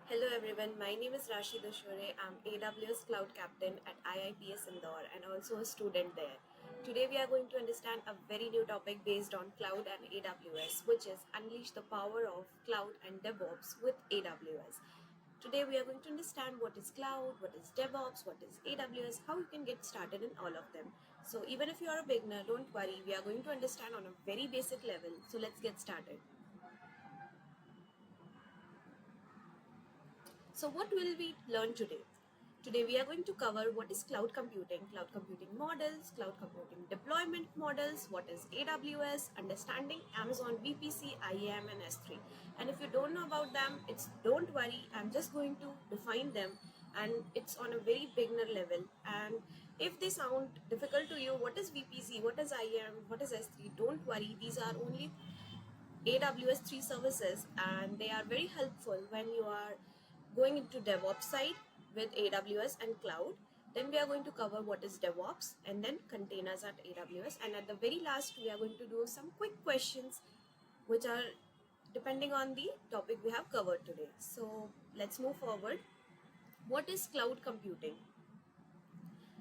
Hello everyone, my name is Rashi Dashore. I'm AWS Cloud Captain at IIPS Indore and also a student there. Today we are going to understand a very new topic based on cloud and AWS, which is unleash the power of cloud and DevOps with AWS. Today we are going to understand what is cloud, what is DevOps, what is AWS, how you can get started in all of them. So even if you are a beginner, don't worry, we are going to understand on a very basic level. So let's get started. So what will we learn today? Today we are going to cover what is cloud computing models, cloud computing deployment models, what is AWS, understanding Amazon VPC, IAM and S3. And if you don't know about them, don't worry, I'm just going to define them and it's on a very beginner level. And if they sound difficult to you, what is VPC, what is IAM, what is S3, don't worry, these are only AWS 3 services and they are very helpful when you are going into DevOps side with AWS and cloud. Then we are going to cover what is DevOps and then containers at AWS. And at the very last, we are going to do some quick questions which are depending on the topic we have covered today. So let's move forward. What is cloud computing?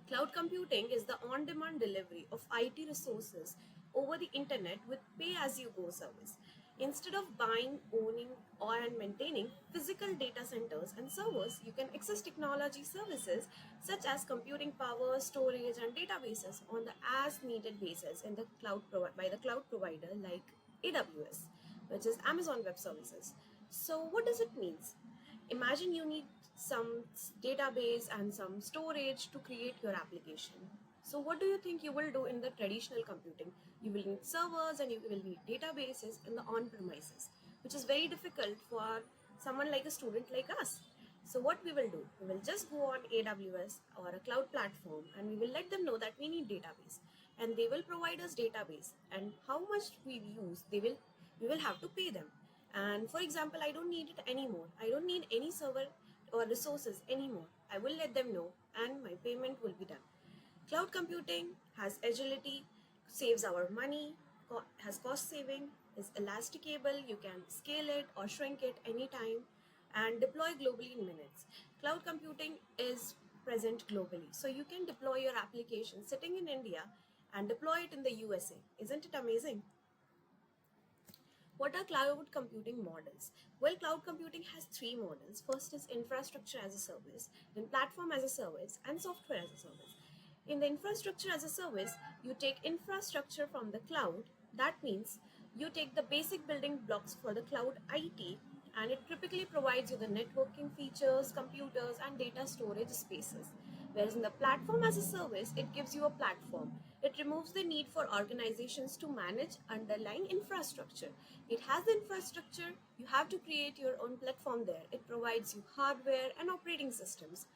Cloud computing is the on-demand delivery of IT resources over the internet with pay-as-you-go service. Instead of buying, owning, or maintaining physical data centers and servers, you can access technology services such as computing power, storage, and databases on the as-needed basis in the by the cloud provider like AWS, which is Amazon Web Services. So, what does it mean? Imagine you need some database and some storage to create your application. So what do you think you will do in the traditional computing? You will need servers and you will need databases in the on-premises, which is very difficult for someone like a student like us. So what we will do? We will just go on AWS or a cloud platform and we will let them know that we need database and they will provide us database, and how much we use we will have to pay them. And for example, I don't need it anymore. I don't need any server or resources anymore. I will let them know and my payment will be done. Cloud computing has agility, saves our money, has cost saving, is elasticable, you can scale it or shrink it anytime and deploy globally in minutes. Cloud computing is present globally. So you can deploy your application sitting in India and deploy it in the USA. Isn't it amazing? What are cloud computing models? Well, cloud computing has three models. First is infrastructure as a service, then platform as a service, and software as a service. In the infrastructure as a service, you take infrastructure from the cloud. That means you take the basic building blocks for the cloud IT, and it typically provides you the networking features, computers, and data storage spaces. Whereas in the platform as a service, it gives you a platform. It removes the need for organizations to manage underlying infrastructure. It has the infrastructure, you have to create your own platform there. It provides you hardware and operating systems.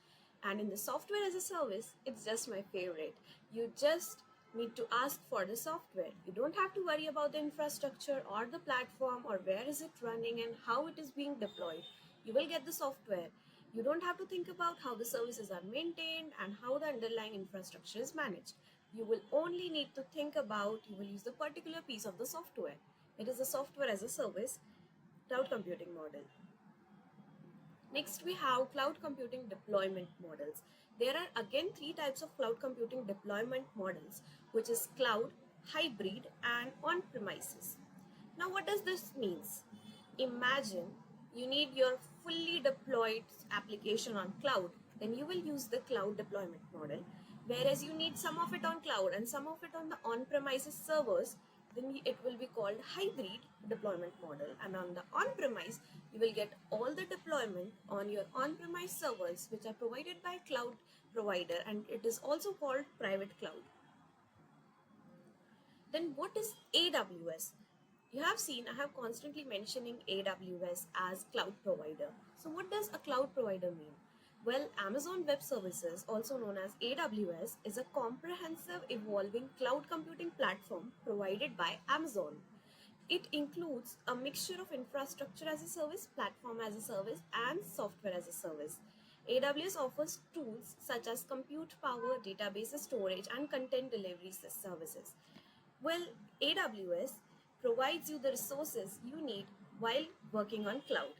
And in the software as a service, it's just my favorite. You just need to ask for the software. You don't have to worry about the infrastructure or the platform or where is it running and how it is being deployed. You will get the software. You don't have to think about how the services are maintained and how the underlying infrastructure is managed. You will only need to think about, you will use the particular piece of the software. It is a software as a service cloud computing model. Next, we have cloud computing deployment models. There are again three types of cloud computing deployment models, which is cloud, hybrid, and on-premises. Now, what does this mean? Imagine you need your fully deployed application on cloud, then you will use the cloud deployment model. Whereas you need some of it on cloud and some of it on the on-premises servers, then it will be called hybrid deployment model. And on the on-premise, you will get all the deployment on your on-premise servers, which are provided by cloud provider, and it is also called private cloud. Then what is AWS? You have seen I have constantly mentioning AWS as cloud provider. So what does a cloud provider mean? Well, Amazon Web Services, also known as AWS, is a comprehensive evolving cloud computing platform provided by Amazon. It includes a mixture of infrastructure as a service, platform as a service, and software as a service. AWS offers tools such as compute power, database storage, and content delivery services. Well, AWS provides you the resources you need while working on cloud.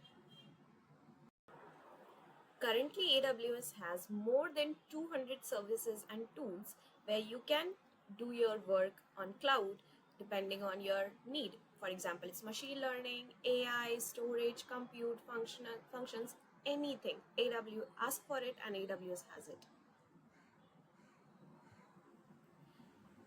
Currently, AWS has more than 200 services and tools where you can do your work on cloud depending on your need. For example, it's machine learning, AI, storage, compute, functions, anything. AWS ask for it and AWS has it.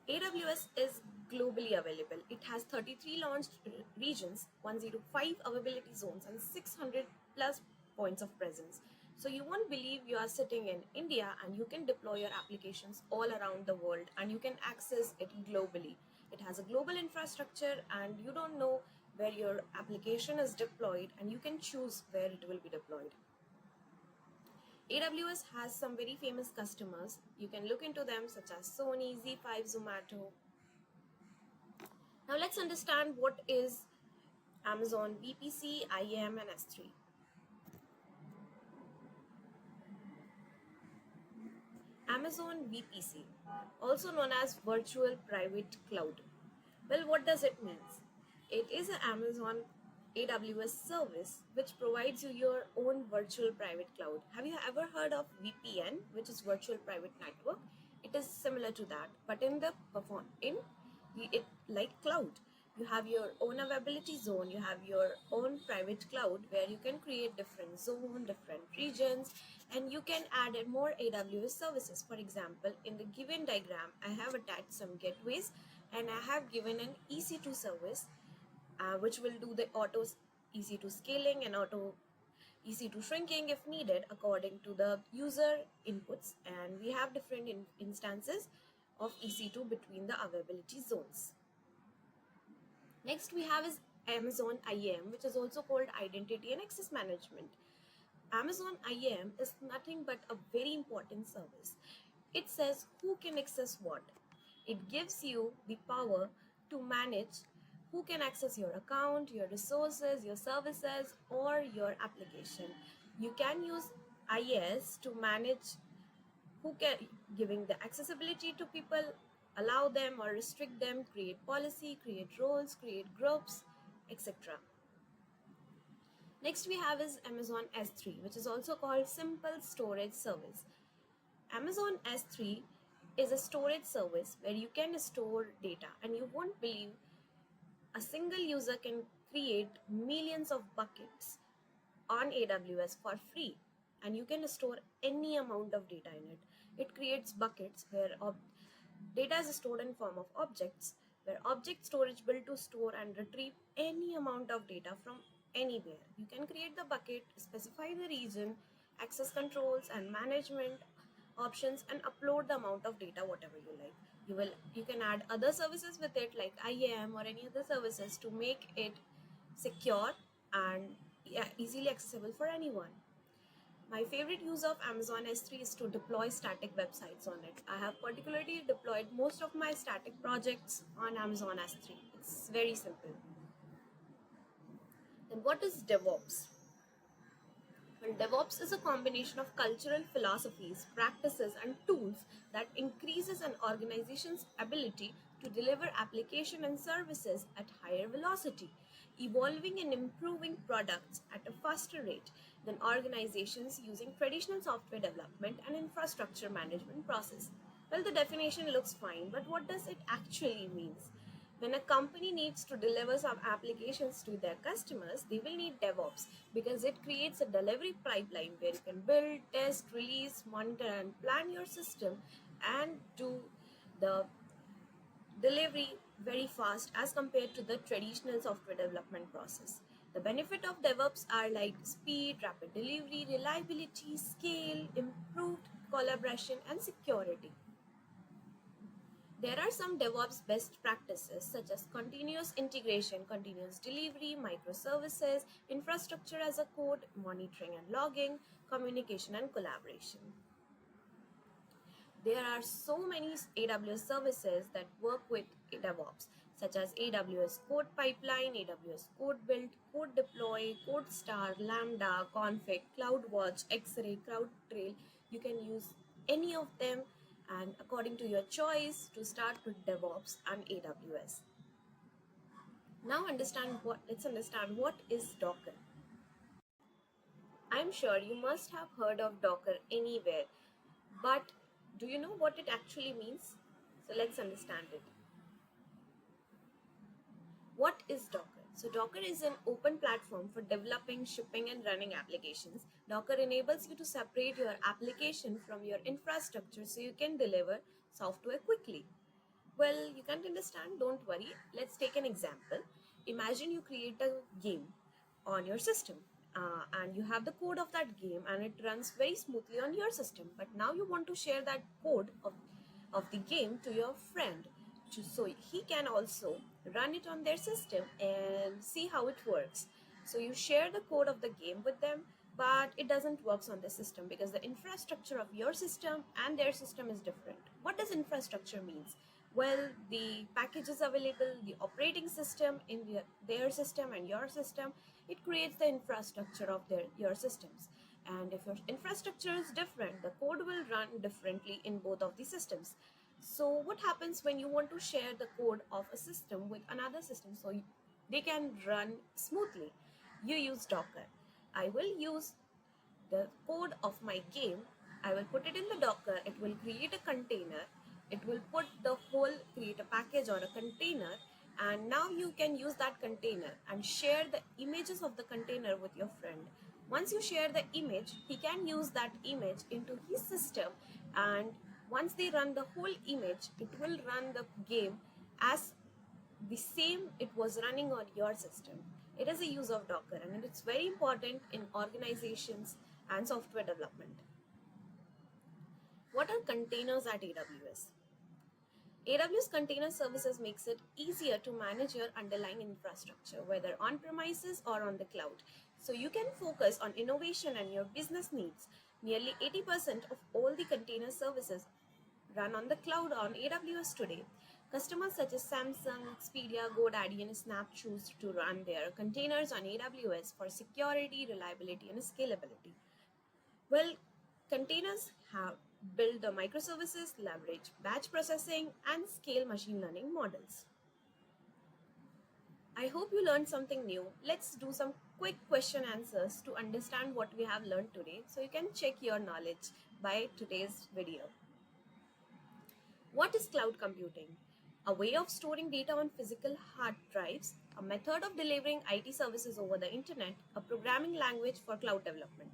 AWS is globally available. It has 33 launched regions, 105 availability zones, and 600 plus points of presence. So you won't believe you are sitting in India and you can deploy your applications all around the world and you can access it globally. It has a global infrastructure and you don't know where your application is deployed and you can choose where it will be deployed. AWS has some very famous customers. You can look into them such as Sony, Z5, Zomato. Now let's understand what is Amazon VPC, IAM and S3. Amazon VPC, also known as Virtual Private Cloud. Well, what does it mean? It is an Amazon AWS service which provides you your own virtual private cloud. Have you ever heard of VPN, which is Virtual Private Network? It is similar to that, but like cloud. You have your own availability zone, you have your own private cloud where you can create different zones, different regions, and you can add more AWS services. For example, in the given diagram, I have attached some gateways and I have given an EC2 service which will do the auto EC2 scaling and auto EC2 shrinking if needed according to the user inputs, and we have different instances of EC2 between the availability zones. Next we have is Amazon IAM, which is also called Identity and Access Management. Amazon IAM is nothing but a very important service. It says who can access what. It gives you the power to manage who can access your account, your resources, your services, or your application. You can use IAS to manage who can, giving the accessibility to people, allow them or restrict them, create policy, create roles, create groups, etc. Next we have is Amazon S3, which is also called Simple Storage Service. Amazon S3 is a storage service where you can store data, and you won't believe a single user can create millions of buckets on AWS for free, and you can store any amount of data in it. It creates buckets where data is stored in form of objects, where object storage built to store and retrieve any amount of data from anywhere. You can create the bucket, specify the region, access controls and management options, and upload the amount of data whatever you like. You can add other services with it like IAM or any other services to make it secure and easily accessible for anyone. My favorite use of Amazon S3 is to deploy static websites on it. I have particularly deployed most of my static projects on Amazon S3. It's very simple. Then what is DevOps? Well, DevOps is a combination of cultural philosophies, practices, and tools that increases an organization's ability to deliver application and services at higher velocity, evolving and improving products at a faster rate than organizations using traditional software development and infrastructure management process. Well, the definition looks fine, but what does it actually mean? When a company needs to deliver some applications to their customers, they will need DevOps because it creates a delivery pipeline where you can build, test, release, monitor, and plan your system and do the delivery very fast as compared to the traditional software development process. The benefit of DevOps are like speed, rapid delivery, reliability, scale, improved collaboration, and security. There are some DevOps best practices such as continuous integration, continuous delivery, microservices, infrastructure as a code, monitoring and logging, communication and collaboration. There are so many AWS services that work with DevOps, such as AWS Code Pipeline, AWS Code Build, Code Deploy, CodeStar, Lambda, Config, CloudWatch, Xray, CloudTrail. You can use any of them and according to your choice to start with DevOps and AWS. Now let's understand what is Docker. I I'm sure you must have heard of Docker anywhere, but do you know what it actually means? So let's understand it. What is Docker? So Docker is an open platform for developing, shipping and running applications. Docker enables you to separate your application from your infrastructure so you can deliver software quickly. Well, you can't understand? Don't worry. Let's take an example. Imagine you create a game on your system and you have the code of that game and it runs very smoothly on your system. But now you want to share that code of the game to your friend so he can also run it on their system and see how it works. So you share the code of the game with them, but it doesn't work on the system because the infrastructure of your system and their system is different. What does infrastructure means? Well, the packages available, the operating system in their system and your system, it creates the infrastructure of your systems. And if your infrastructure is different, the code will run differently in both of the systems. So what happens when you want to share the code of a system with another system so they can run smoothly? You use Docker. I will use the code of my game. I will put it in the Docker. It will create a container. It will create a package or a container, and now you can use that container and share the images of the container with your friend. Once you share the image, he can use that image into his system, and once they run the whole image, it will run the game as the same it was running on your system. It is a use of Docker and it's very important in organizations and software development. What are containers at AWS? AWS Container Services makes it easier to manage your underlying infrastructure, whether on premises or on the cloud. So you can focus on innovation and your business needs. Nearly 80% of all the container services run on the cloud on AWS today. Customers such as Samsung, Expedia, GoDaddy, and Snap choose to run their containers on AWS for security, reliability, and scalability. Well, containers have built the microservices, leverage batch processing, and scale machine learning models. I hope you learned something new. Let's do some quick question answers to understand what we have learned today so you can check your knowledge by today's video. What is cloud computing? A way of storing data on physical hard drives, a method of delivering IT services over the internet, a programming language for cloud development.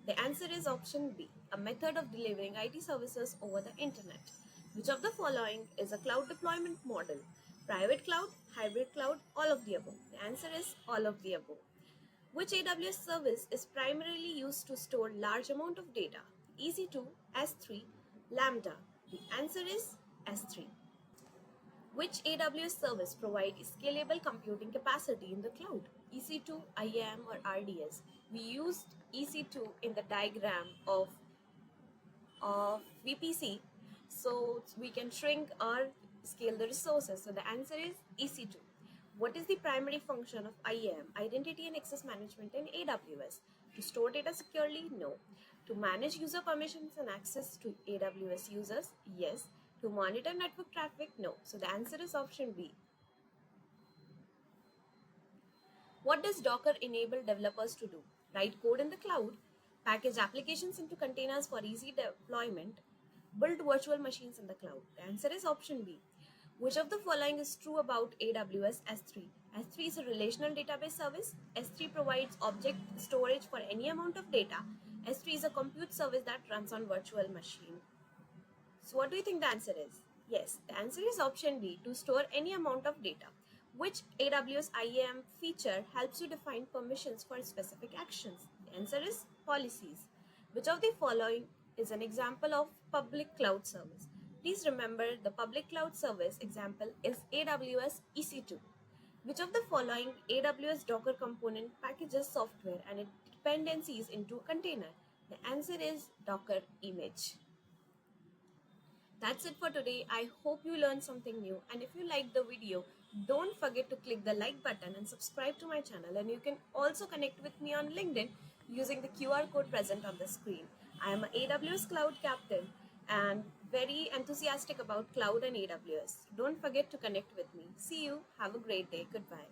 The answer is option B, a method of delivering IT services over the internet. Which of the following is a cloud deployment model? Private cloud, hybrid cloud, all of the above. The answer is all of the above. Which AWS service is primarily used to store large amount of data? EC2, S3, Lambda. The answer is S3. Which AWS service provides scalable computing capacity in the cloud? EC2, IAM, or RDS? We used EC2 in the diagram of VPC, so we can shrink or scale the resources. So the answer is EC2. What is the primary function of IAM, Identity and Access Management, in AWS? To store data securely? No. To manage user permissions and access to AWS users? Yes. To monitor network traffic? No. So the answer is option B. What does Docker enable developers to do? Write code in the cloud, package applications into containers for easy deployment, build virtual machines in the cloud. The answer is option B. Which of the following is true about AWS S3? S3 is a relational database service. S3 provides object storage for any amount of data. S3 is a compute service that runs on virtual machine. So what do you think the answer is? Yes, the answer is option B, to store any amount of data. Which AWS IAM feature helps you define permissions for specific actions? The answer is policies. Which of the following is an example of public cloud service? Please remember the public cloud service example is AWS EC2. Which of the following AWS Docker component packages software and its dependencies into a container? The answer is Docker image. That's it for today. I hope you learned something new, and if you liked the video, don't forget to click the like button and subscribe to my channel, and you can also connect with me on LinkedIn using the QR code present on the screen. I am an AWS Cloud Captain and very enthusiastic about cloud and AWS. Don't forget to connect with me. See you. Have a great day. Goodbye.